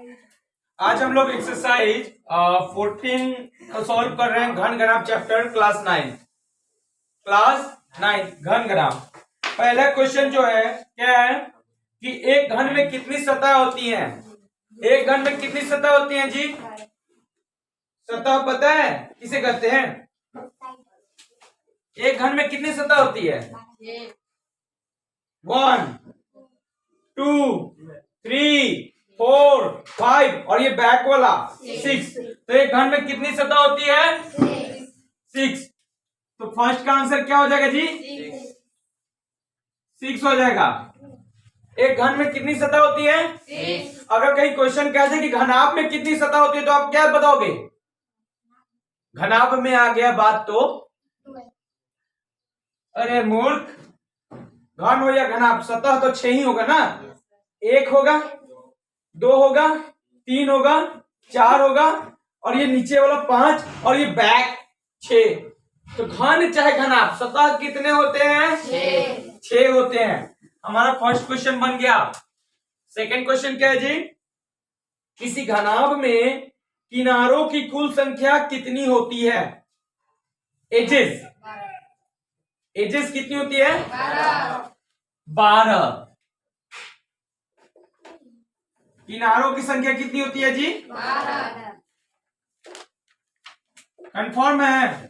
आज हम लोग एक्सरसाइज 14 सॉल्व कर रहे हैं घन घनाभ चैप्टर क्लास 9 घन घनाभ। पहला क्वेश्चन जो है क्या है कि एक घन में कितनी सतह होती हैं? एक घन में कितनी सतह होती हैं जी? सतह पता है किसे कहते हैं? एक घन में कितनी सतह होती है? 1 2 3 4 5 और ये बैक वाला 6। तो एक घन में कितनी सतह होती है? 6। तो फर्स्ट का आंसर क्या हो जाएगा जी? 6 हो जाएगा। एक घन में कितनी सतह होती है? 6। अगर कहीं क्वेश्चन कह दे कि घनाभ में कितनी सतह होती है तो आप क्या बताओगे? घनाभ में आ गया बात तो अरे मूर्ख, घन हो या घनाभ सतह तो 6 ही होगा ना। 1 होगा, 2 होगा, 3 होगा, 4 होगा और ये नीचे वाला 5 और ये बैक 6। तो घन चाहे घनाभ सतह कितने होते हैं? 6 होते हैं। हमारा फर्स्ट क्वेश्चन बन गया। सेकंड क्वेश्चन क्या है जी? किसी घनाभ में किनारों की कुल संख्या कितनी होती है? एजेस कितनी होती है? 12। किनारों की संख्या कितनी होती है जी? 12। कंफर्म है?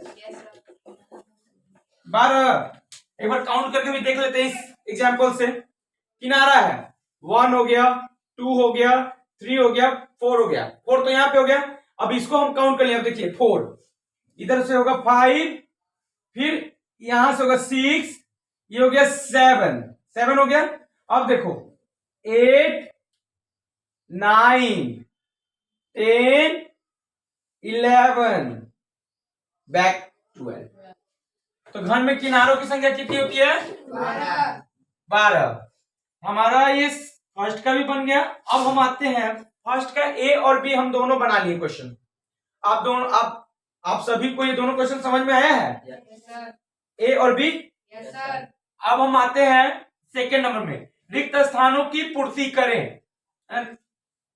12। एक बार काउंट करके भी देख लेते हैं इस एग्जाम्पल से। किनारा है 1 हो गया, 2 हो गया, 3 हो गया, 4 हो गया। 4 तो यहां पे हो गया। अब इसको हम काउंट कर लिया। देखिए 4 इधर से होगा 5, फिर यहां से होगा 6, ये हो गया 7 हो गया। अब देखो 8 9 10 11 बैक 12। तो घन में किनारों की संख्या कितनी होती है? 12। हमारा ये फर्स्ट का भी बन गया। अब हम आते हैं फर्स्ट का ए और बी हम दोनों बना लिए क्वेश्चन। आप दोनों आप सभी को ये दोनों क्वेश्चन समझ में आया है? ए और बी। अब हम आते हैं सेकेंड नंबर में। रिक्त स्थानों की पूर्ति करें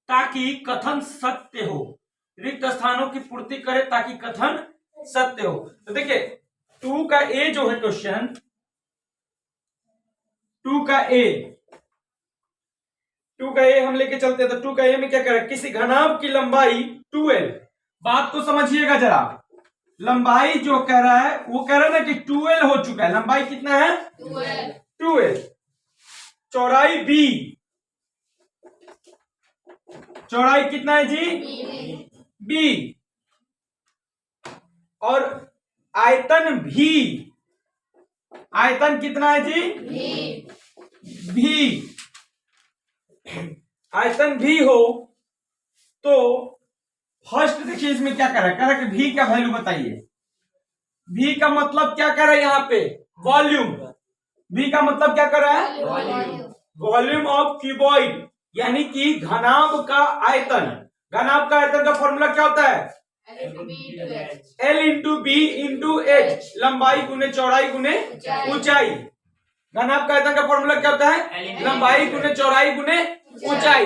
ताकि कथन सत्य हो। रिक्त स्थानों की पूर्ति करें ताकि कथन सत्य हो। तो देखिए 2 का ए जो है क्वेश्चन 2 का ए हम लेके चलते हैं। तो 2 का ए में क्या कह रहा है? किसी घनाभ की लंबाई 12। बात को समझिएगा जरा। लंबाई जो कह रहा है वो कह रहा है ना कि 12 हो चुका है। लंबाई कितना है? 12। चौड़ाई बी, चौड़ाई कितना है जी? बी। और आयतन भी, आयतन कितना है जी? भी। आयतन भी हो तो फर्स्ट देखिए इसमें क्या कर रहा है कि भी का वैल्यू बताइए। भी का मतलब क्या कर रहा है यहाँ पे? वॉल्यूम। भी का मतलब क्या कर रहा है? वॉल्यूम ऑफ क्यूबॉइड, यानी कि घनाभ का आयतन। घनाभ का आयतन का फॉर्मूला क्या होता है? L into B into H, लंबाई गुने चौड़ाई गुने ऊंचाई। घनाभ का आयतन का फॉर्मूला क्या होता है? लंबाई गुने चौड़ाई गुने ऊंचाई।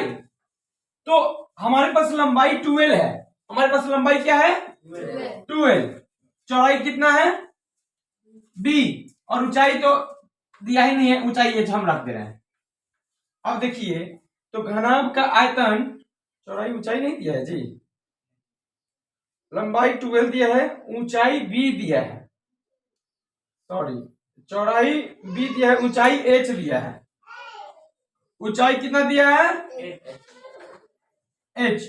तो हमारे पास लंबाई 12 है। हमारे पास लंबाई क्या है? 12। चौड़ाई कितना है? b। और ऊंचाई तो दिया ही नहीं है, ऊंचाई ये हम रख दे रहे हैं। अब देखिए तो घनाभ का आयतन, चौड़ाई ऊंचाई नहीं दिया है जी। लंबाई 12 दिया है, ऊंचाई b दिया है। सॉरी, चौड़ाई b दिया है, ऊंचाई h दिया है। ऊंचाई कितना दिया है? h।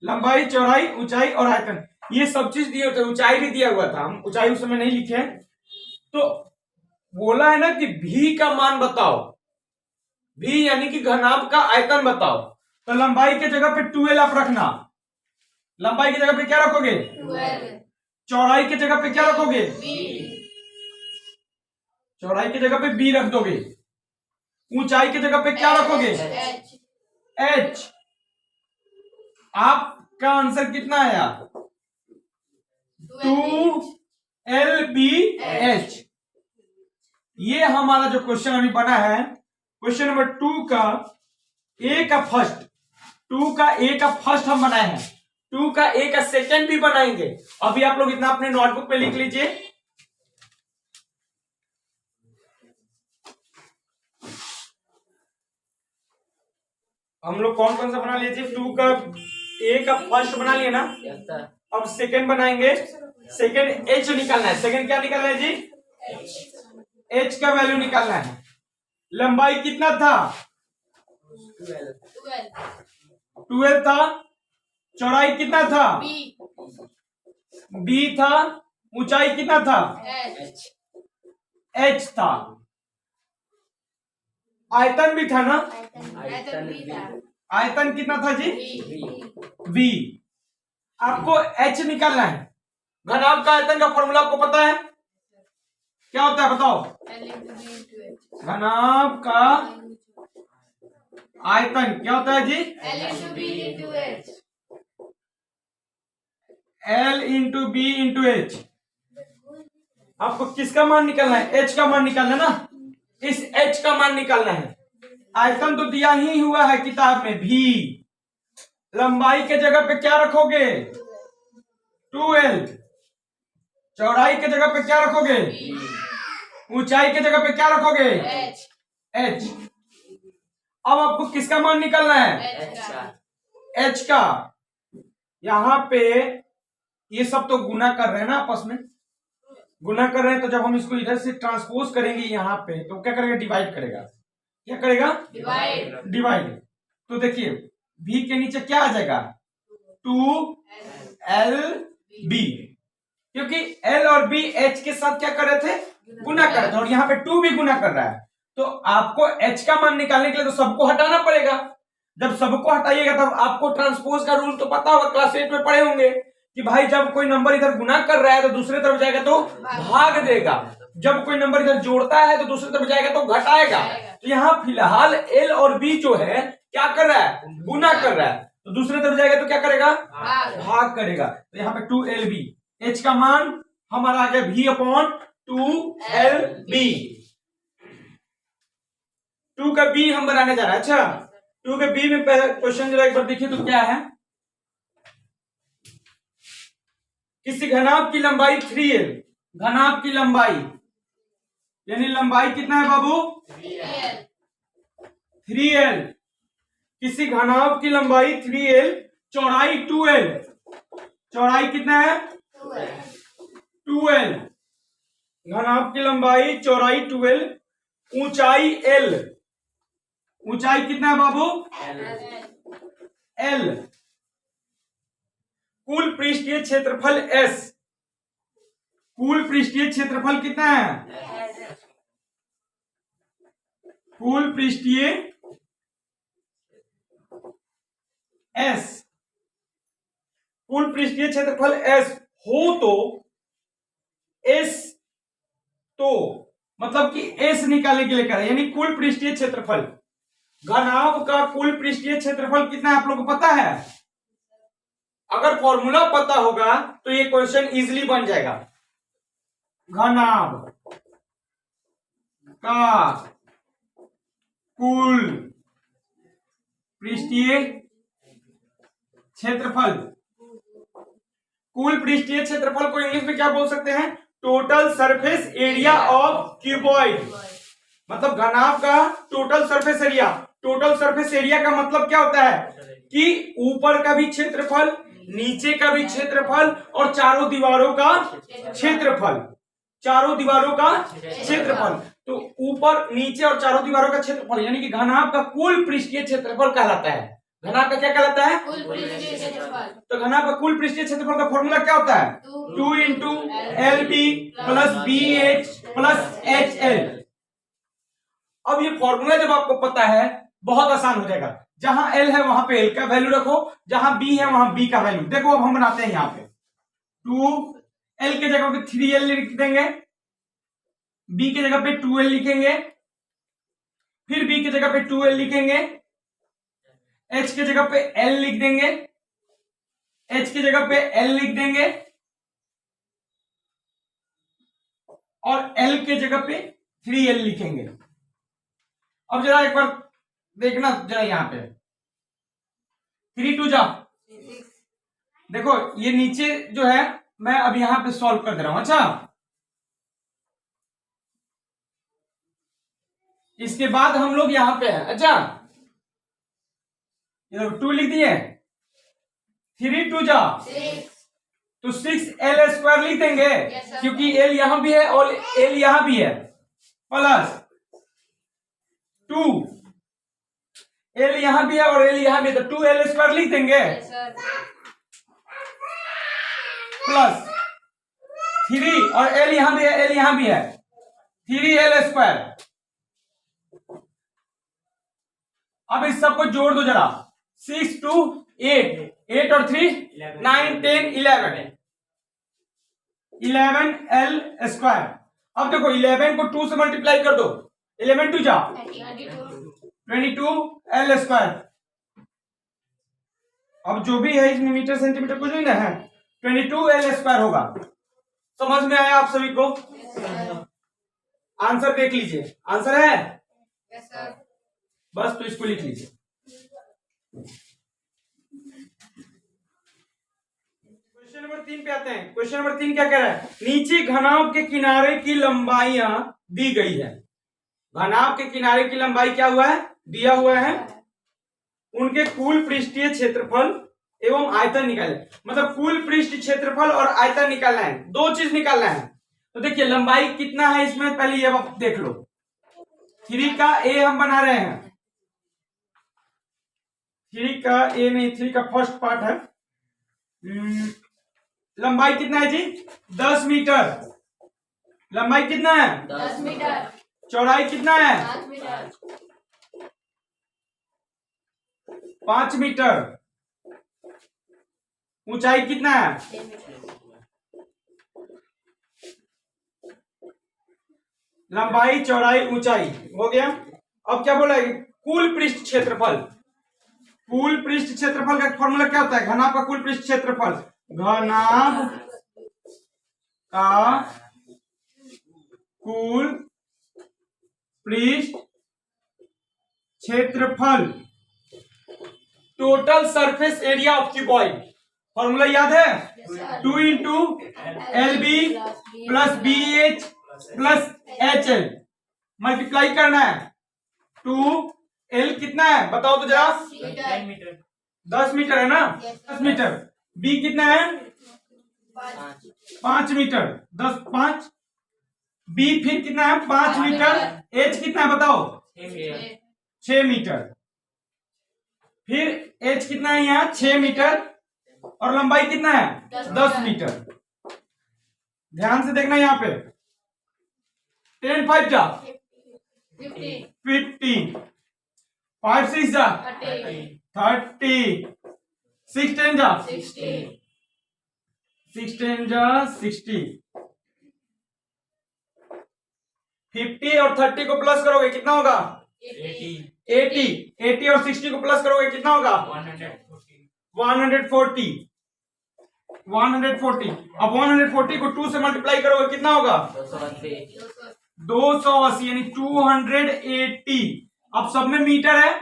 लंबाई, चौड़ाई, ऊंचाई और आयतन ये सब चीज दिए थे। ऊंचाई भी दिया हुआ था, हम ऊंचाई उस समय नहीं लिखे। तो बोला है ना कि भी का मान बताओ। भी यानी कि घनाभ का आयतन बताओ। तो लंबाई के जगह पे 12 आप रखना। लंबाई की जगह पे क्या रखोगे? 12। चौड़ाई की जगह पे क्या रखोगे? चौड़ाई की जगह पे b रख दोगे। ऊंचाई की जगह पे क्या रखोगे? h। आपका आंसर कितना आया? 2LBH। ये हमारा जो क्वेश्चन अभी बना है क्वेश्चन नंबर 2 का ए का फर्स्ट 2 का ए का फर्स्ट हम बनाए हैं, 2 का ए का सेकेंड भी बनाएंगे। अभी आप लोग इतना अपने नोटबुक पे लिख लीजिए। हम लोग कौन कौन सा बना लीजिए, 2 का ए का फर्स्ट बना लिया ना, अब सेकेंड बनाएंगे। सेकेंड एच निकालना है, सेकेंड क्या निकालना है जी, एच का वैल्यू निकालना है। लंबाई कितना था, 12 था। चौड़ाई कितना था, बी था। ऊंचाई कितना था, एच था। आयतन भी था ना, आयतन कितना था जी, वी। आपको एच निकालना है। घनाभ का आयतन का फॉर्मूला आपको पता है, क्या होता है बताओ। घनाभ का आयतन क्या होता है जी, L into B into H. आपको किसका मान निकालना है, एच का मान निकालना है ना, इस एच का मान निकालना है। आयतन तो दिया ही हुआ है किताब में, भी। लंबाई के जगह पे क्या रखोगे, 2L। चौड़ाई के जगह पे क्या रखोगे, ऊंचाई के जगह पे क्या रखोगे, एच। अब आपको किसका मान निकालना है, एच का। यहां पे ये सब तो गुना कर रहे हैं ना, आपस में गुना कर रहे हैं, तो जब हम इसको इधर से ट्रांसपोज करेंगे यहाँ पे, तो क्या करेगा, डिवाइड करेगा। क्या करेगा, डिवाइड। तो देखिए v के नीचे क्या आ जाएगा, 2LB, क्योंकि L और B H के साथ क्या कर रहे थे, गुना कर रहे थे, और यहाँ पे 2 भी गुना कर रहा है। तो आपको H का मान निकालने के लिए तो सबको हटाना पड़ेगा। जब सबको हटाइएगा तब आपको ट्रांसपोज का रूल तो पता होगा, क्लास 8 में पढ़े होंगे कि भाई जब कोई नंबर इधर गुना कर रहा है तो दूसरे तरफ जाएगा तो भाग देगा, जब कोई नंबर इधर जोड़ता है तो दूसरी तरफ जाएगा तो घटाएगा। तो यहाँ फिलहाल L और B जो है क्या कर रहा है, गुना कर रहा है, तो दूसरी तरफ जाएगा तो क्या करेगा, भाग करेगा। तो यहाँ पे 2LB, H का मान हमारा आ गया V/2LB। 2 का B हम बनाने जा रहे हैं। अच्छा 2 के B में क्वेश्चन जरा एक बार देखिए तो क्या है, किसी घनाभ की लंबाई 3L, घनाभ की लंबाई यानी लंबाई कितना है बाबू, 3L। किसी घनाभ की लंबाई 3L, चौड़ाई 2L। चौड़ाई कितना है, 2L। घनाभ की लंबाई चौड़ाई 2L, ऊंचाई L। ऊंचाई कितना है बाबू, L। कुल पृष्ठीय क्षेत्रफल S। कुल पृष्ठीय क्षेत्रफल कितना है, कुल पृष्ठीय S। कुल पृष्ठीय क्षेत्रफल S हो तो S, तो मतलब कि S निकालने के लिए करें, यानी कुल पृष्ठीय क्षेत्रफल। घनाभ का कुल पृष्ठीय क्षेत्रफल कितना है आप लोग को पता है, अगर फॉर्मूला पता होगा तो ये क्वेश्चन इजीली बन जाएगा। घनाभ का कुल पृष्ठीय क्षेत्रफल, कुल पृष्ठीय क्षेत्रफल को इंग्लिश में क्या बोल सकते हैं, total surface area of cuboid. मतलब घनाभ का total surface area. Total surface area का मतलब क्या होता है कि ऊपर का भी क्षेत्रफल, नीचे का भी क्षेत्रफल और चारों दीवारों का क्षेत्रफल। चारों दीवारों का क्षेत्रफल, तो ऊपर नीचे और चारों दीवारों का क्षेत्रफल यानी कि घनाभ का कुल पृष्ठीय क्षेत्रफल कहलाता है। घनाभ का क्या कहलाता है, कुल पृष्ठीय क्षेत्रफल। तो घनाभ का कुल पृष्ठीय क्षेत्रफल का फॉर्मूला क्या होता है, 2 into LB plus BH plus HL। अब ये फॉर्मूला जब आपको पता है बहुत आसान हो जाएगा। जहां L है वहां पे L का वैल्यू रखो, जहां B है वहां B का वैल्यू। देखो अब हम बनाते हैं यहाँ पे 2L के जगह पे 3L लिख देंगे, B की जगह पे 2L लिखेंगे, फिर B की जगह पे 2L लिखेंगे, H की जगह पे L लिख देंगे, H की जगह पे L लिख देंगे और L के जगह पे 3L लिखेंगे। अब जरा एक बार देखना जरा यहां पे 3 2 जा, देखो ये नीचे जो है मैं अब यहां पे सॉल्व कर दे रहा हूं। अच्छा, इसके बाद हम लोग यहां पे हैं। अच्छा, ये 2 लिख दिए, 3 2 जा, तो 6l² लिख देंगे, क्योंकि l यहां भी है और l यहां भी है, प्लस 2 l यहां भी है और l यहां भी है, तो 2l² लिख देंगे, प्लस 3 और l यहां भी है, l यहां भी है, 3l²। अब इस सबको जोड़ दो जरा, 6 2 8, 8 और 3 9 10 11l²। अब देखो 11 को 2 से मल्टीप्लाई कर दो, 11 2 जा, 22l²। अब जो भी है इसमें मीटर सेंटीमीटर कुछ नहीं ना है, 22l² होगा। समझ में आया आप सभी को? आंसर देख लीजिए, आंसर है बस, तो इसको लिख लीजिए। क्वेश्चन नंबर 3 पे आते हैं। क्वेश्चन नंबर 3 क्या कह रहा है? नीचे घनाभ के किनारे की लंबाइयां दी गई है। घनाभ के किनारे की लंबाई क्या हुआ है? दिया हुआ है। उनके कुल पृष्ठीय क्षेत्रफल एवं आयतन निकाले, मतलब कुल पृष्ठ क्षेत्रफल और आयतन निकालना है, दो चीज निकालना है। तो देखिए लंबाई कितना है इसमें, पहले ये देख लो। 3 का ए हम बना रहे हैं, 3 का ए नहीं, 3 का फर्स्ट पार्ट है। लंबाई कितना है जी? 10 मीटर। लंबाई कितना है? 10 मीटर। चौड़ाई कितना है? 5 मीटर। 5 मीटर। ऊंचाई कितना है? 6 मीटर। लंबाई चौड़ाई ऊंचाई हो गया। अब क्या बोला? कुल पृष्ठ क्षेत्रफल। कुल पृष्ठ क्षेत्रफल का फॉर्मूला क्या होता है? घनाभ का कुल पृष्ठ क्षेत्रफल, घनाभ का कुल पृष्ठ क्षेत्रफल, total surface area of cuboid. Formula याद है? 2 into LB plus BH plus HL, multiply करना है। 2L कितना है बताओ तो जरा? 10 मीटर है ना? 10 मीटर। B कितना है? 5 मीटर। 10 5 B फिर कितना है? 5 मीटर। H कितना है बताओ? 6 मीटर। फिर H कितना है यहाँ? 6 मीटर। और लंबाई कितना है? 10 मीटर। ध्यान से देखना यहाँ पे, 10 5 जा 50, 5 6 जा 30, 6 10 जा 6 10 जा 60। 50 और 30 को प्लस करोगे कितना होगा? 80 और 60 को प्लस करोगे कितना होगा? 140। अब 140 को 2 से मल्टीप्लाई करोगे कितना होगा? 280 यानी 280। अब सब में मीटर है,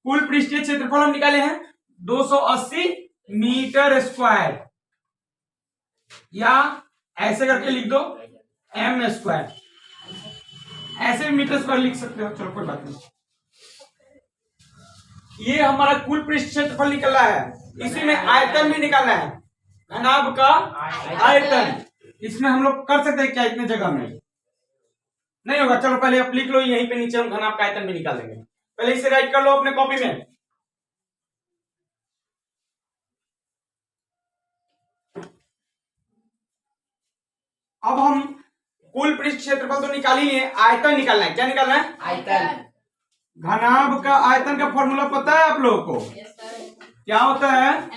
कुल पृष्ठीय क्षेत्रफल हम निकाले हैं 280 मीटर स्क्वायर, या ऐसे करके लिख दो m²। ऐसे मीटर स्क्वायर लिख सकते हो, चलो कोई बात नहीं। ये हमारा कुल पृष्ठ क्षेत्रफल निकलना है। इसी में आयतन भी निकालना है, घनाभ का आयतन। इसमें हम लोग कर सकते हैं क्या? इतने जगह में नहीं होगा। चलो पहले आप लिख लो, यहीं पे नीचे हम घनाभ का आयतन भी निकाल देंगे। पहले इसे राइट कर लो अपने कॉपी में। अब हम कुल पृष्ठ क्षेत्रफल तो निकाल ही लिए, आयतन निकालना है। क्या निकालना है? आयतन। घनाभ का आयतन का फॉर्मूला पता है आप लोगों को? क्या होता है?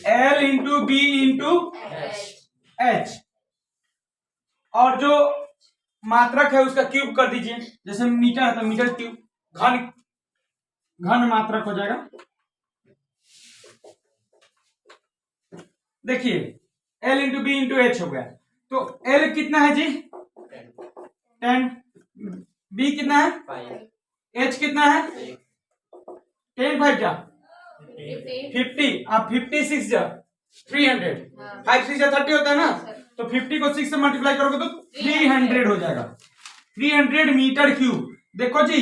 L into B into H, और जो मात्रक है उसका क्यूब कर दीजिए। जैसे मीटर है तो मीटर क्यूब, घन मात्रक हो जाएगा। देखिए L into B into H हो गया। तो L कितना है जी? 10। B कितना है? H कितना है? 10 5 जा 50 50 अब 56 जा 300 हाँ। 5 6 जा 30 होता है ना, सर। तो 50 को 6 से मल्टीप्लाई करोगे तो 300 हो जाएगा। 300 मीटर क्यूब। देखो जी,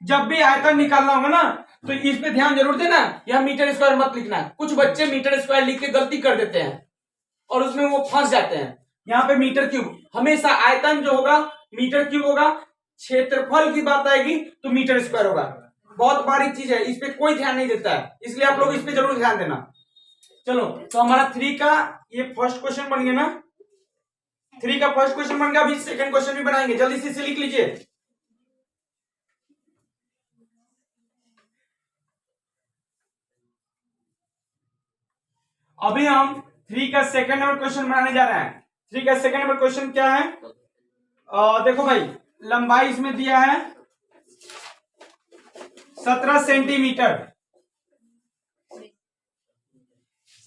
जब भी आयतन निकालना होगा ना तो इस पे ध्यान जरूर देना, यह मीटर स्क्वायर मत लिखना। कुछ बच्चे मीटर स्क्वायर लिख के गलती कर देते हैं और उसमें वो फंस जाते हैं। यहाँ पे मीटर क्यूब, हमेशा आयतन जो होगा मीटर क्यूब होगा, क्षेत्रफल की बात आएगी तो मीटर स्क्वायर होगा। बहुत बारीक चीज है, इस पे कोई ध्यान नहीं देता है, इसलिए आप लोग इस पे जरूर ध्यान देना। चलो, तो हमारा 3 का ये फर्स्ट क्वेश्चन बन गया ना, 3 का फर्स्ट क्वेश्चन बन गया। अभी सेकंड क्वेश्चन भी बनाएंगे, जल्दी से इसे लिख लीजिए। अभी हम 3 का सेकंड नंबर क्वेश्चन बनाने जा रहे हैं। 3 का सेकंड नंबर क्वेश्चन क्या है? देखो भाई, लंबाई इसमें दिया है 17 सेंटीमीटर,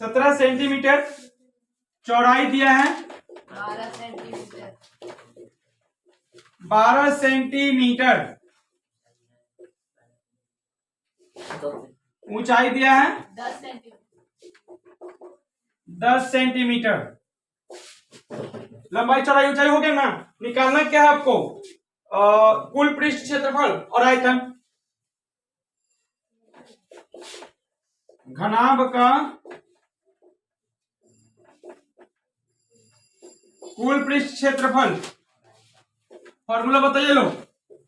17 सेंटीमीटर। चौड़ाई दिया है 12 सेंटीमीटर, 12 सेंटीमीटर। ऊंचाई दिया है 10 सेंटीमीटर, 10 सेंटीमीटर। लंबाई चौड़ाई ऊंचाई हो गया ना। निकालना क्या है आपको? कुल पृष्ठ क्षेत्रफल और आयतन। घनाभ का कुल पृष्ठ क्षेत्रफल, फॉर्मूला बताइए लो।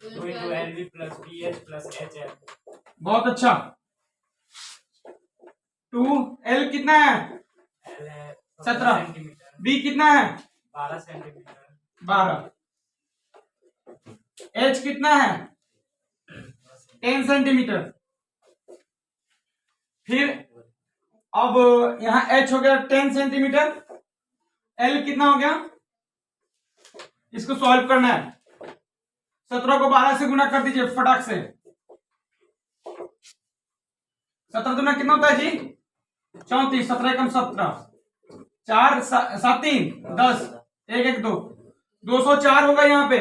2 into LV plus BH plus HL। बहुत अच्छा। 2L कितना है? L है 17 सेंटीमीटर, B कितना है? 12 सेंटीमीटर, 12। H कितना है? 10 सेंटीमीटर। फिर अब यहां H हो गया 10 सेंटीमीटर, L कितना हो गया? इसको सॉल्व करना है। 17 को 12 से गुना कर दीजिए फटाक से। 17 दुना कितना होता है जी? 34। 17 एकम 17, 4 7 3 10, 1 1 2, 204 होगा यहाँ पे।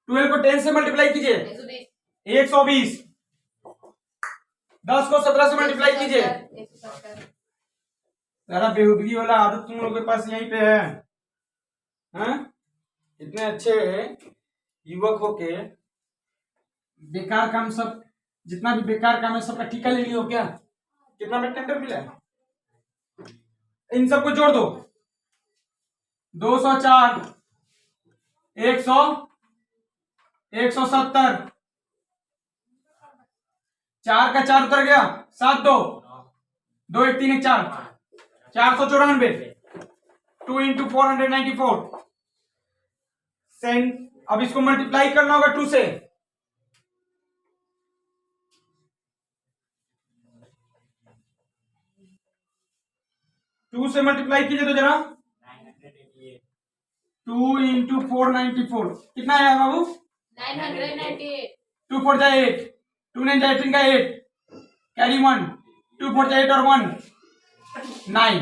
12 को 10 से मल्टीप्लाई कीजिए 120, 120। 10 को 17 से मल्टीप्लाई कीजिए। 170, सारा बेहूदगी वाला आदत तुम लोगों के पास यहीं पे है, हैं? इतने अच्छे युवक होके बेकार काम, सब जितना भी बेकार काम है सबका ठिका ले लियो क्या? कितना में टेंडर मिला है? इन सबको जोड़ दो। 204, 100, 170, 4 का 4 उतर गया, 7 2 2 1 3 1 4, 494। 2 into 494 सेंट। अब इसको मल्टीप्लाई करना होगा 2 से। 2 से मल्टीप्लाई कीजिए तो जरा। 988। 2 into 494 कितना आया बाबू? 998, 2 4 जा 8, 2 9 जा 18 का 8, कैरी 1, 2 4 जा 8 और 1 9,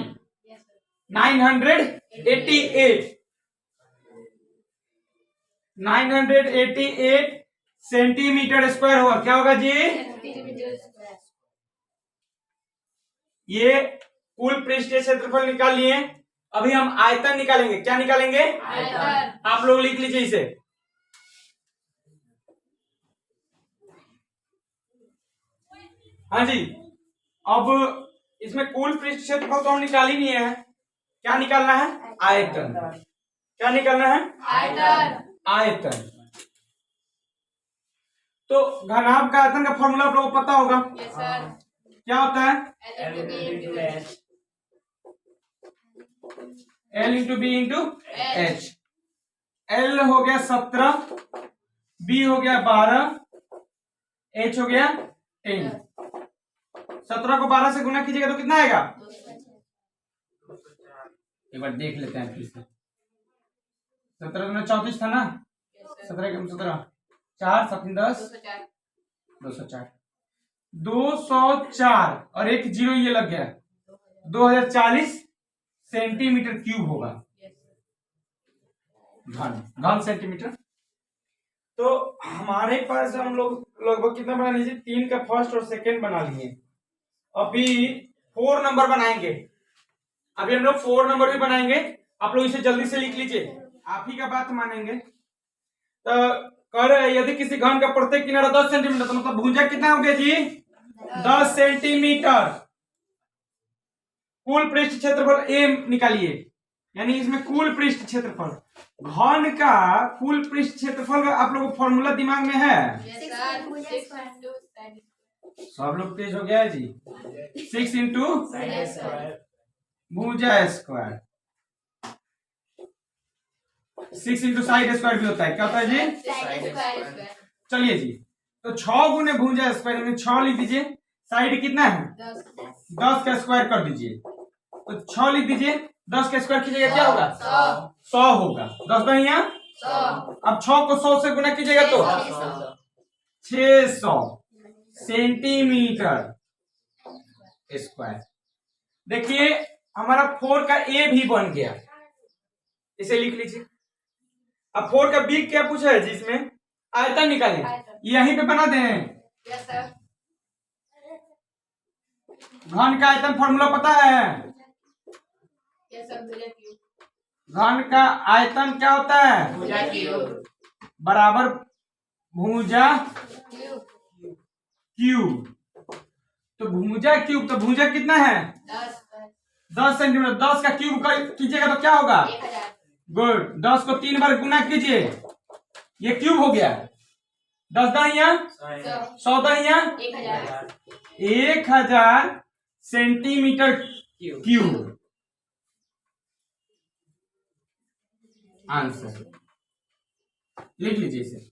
yes sir, 988 988 सेंटीमीटर स्क्वायर होगा। क्या होगा जी? Centimetre square. ये कुल पृष्ठीय क्षेत्रफल निकाल लिए। अभी हम आयतन निकालेंगे। क्या निकालेंगे? आयतन, आप लोग लिख लीजिए इसे। हाँ जी, अब इसमें कुल पृष्ठ क्षेत्रफल तो हम निकाल ही नहीं है। क्या निकालना है? आयतन। क्या निकालना है? आयतन, आयतन। तो घनाभ का आयतन का फॉर्मूला आप लोगों को पता होगा। yes sir, क्या होता है? L into B into H, L into B into H, H. L हो गया 17, B हो गया 12, H हो गया 10। 17 को 12 से गुना कीजिएगा तो कितना आएगा? एक बार देख लेते हैं फिर से। 17 गुना 34 था ना? 17 कम 17, 4 7 10, 204। 204 और एक जीरो ये लग गया, 2040 सेंटीमीटर क्यूब होगा। घन सेंटीमीटर। तो हमारे पास हम लोग लगभग कितना बना लीजिए, 3 का फर्स्ट और सेकंड बना लिए। अभी 4 नंबर बनाएंगे, अभी हम लोग 4 नंबर भी बनाएंगे। आप लोग इसे जल्दी से लिख लीजिए, आप ही का बात मानेंगे। तो कह रहे हैं यदि किसी घन का प्रत्येक किनारा 10 सेंटीमीटर, तो मतलब भुजा कितना हो गया जी, 10 सेंटीमीटर। कुल पृष्ठ क्षेत्रफल ए निकालिए, यानी इसमें कुल पृष्ठ क्षेत्रफल, घन का कुल पृष्ठ क्षेत्रफल का आप लोगों को फॉर्मूला दिमाग में है? Yes, sir. 6 into sin सब लोग तेज हो गया है जी। 6 into Sin Yes, sir. square. भुजा स्क्वायर, 6 इंटू साइड स्क्वायर भी होता है, क्या होता है जी? sin square. चलिए जी, तो 6 गुने भुजा स्क्वायर में 6 लिख दीजिए, साइड कितना है 10 10 का स्क्वायर कर दीजिए, तो 6 लिख दीजिए, 10 का स्क्वायर कीजिएगा क्या होगा, 100 होगा। 10 का यहाँ, 100 अब 6 को 100 से गुना कीजिएगा तो 600 सेंटीमीटर स्क्वायर। देखिए हमारा 4 का ए भी बन गया, इसे लिख लीजिए। अब 4 का बी क्या पूछा है जी, इसमें आयतन निकालें, आयतन। यहीं पे बना दें। Yes, sir. घन का आयतन फॉर्मूला पता है? Yes, sir. भुजा क्यूब घन का आयतन क्या होता है, भुजा क्यूब बराबर भुजा क्यूब क्यूब। तो भुजा क्यूब, तो भुजा कितना है 10 सेंटीमीटर, 10 का क्यूब कीजिएगा तो क्या होगा, 1000 गुड। 10 को 3 बार गुना कीजिए, ये क्यूब हो गया। 10 Dahiya 100 Dahiya 1000 1000 centimetre cube answer. लिख लीजिए इसे।